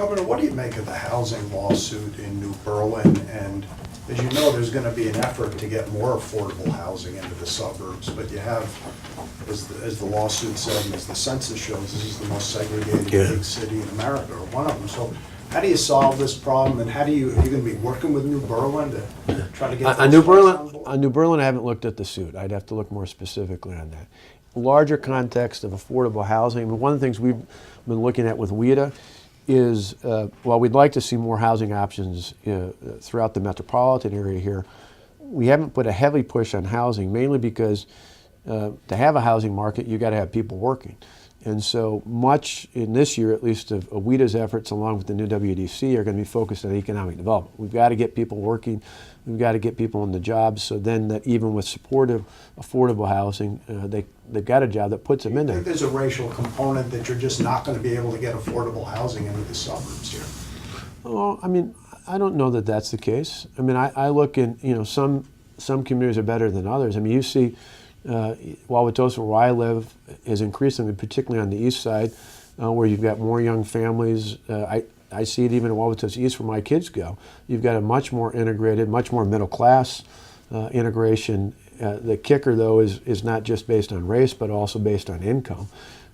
Governor, what do you make of the housing lawsuit in New Berlin? And as you know, there's going to be an effort to get more affordable housing into the suburbs, but you have, as the lawsuit said, and as the census shows, this is the most segregated big city in America, or one of them. So how do you solve this problem, and are you going to be working with New Berlin to try to get on New Berlin? On New Berlin, I haven't looked at the suit. I'd have to look more specifically on that. Larger context of affordable housing. I mean, one of the things we've been looking at with WIDA is, while we'd like to see more housing options throughout the metropolitan area here, we haven't put a heavy push on housing, mainly because to have a housing market, you got to have people working. And so much in this year, at least, of WIDA's efforts, along with the new WDC, are going to be focused on economic development. We've got to get people working. We've got to get people in the jobs, so then that even with supportive, affordable housing, they've got a job that puts them in there. There's a racial component that you're just not going to be able to get affordable housing into the suburbs here. Oh, I mean, I don't know that that's the case. I mean, I look in, some communities are better than others. I mean, you see, Wauwatosa, where I live, is increasingly, particularly on the east side, where you've got more young families. I see it even in Wauwatosa East, where my kids go. You've got a much more integrated, much more middle class integration. The kicker, though, is not just based on race, but also based on income.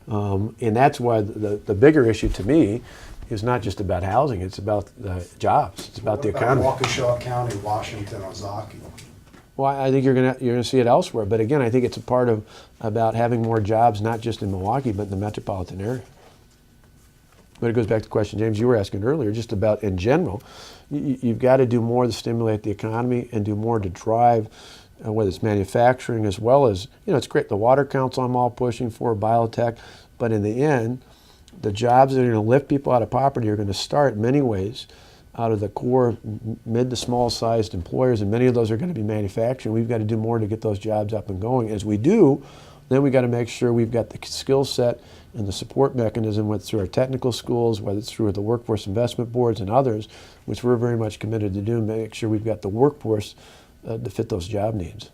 And that's why the bigger issue to me is not just about housing, it's about the jobs, it's about the economy. Waukesha County, Washington, Ozaukee. Well, I think you're gonna see it elsewhere, but again, I think it's a part of about having more jobs, not just in Milwaukee, but in the metropolitan area. But it goes back to the question, James, you were asking earlier, just about in general, you've got to do more to stimulate the economy and do more to drive, whether it's manufacturing as well as, it's great, the water council I'm all pushing for, biotech, but in the end, the jobs that are going to lift people out of poverty are going to start in many ways out of the core mid to small sized employers, and many of those are going to be manufacturing. We've got to do more to get those jobs up and going. As we do, then we got to make sure we've got the skill set and the support mechanism, whether it's through our technical schools, whether it's through the workforce investment boards and others, which we're very much committed to do, make sure we've got the workforce to fit those job needs.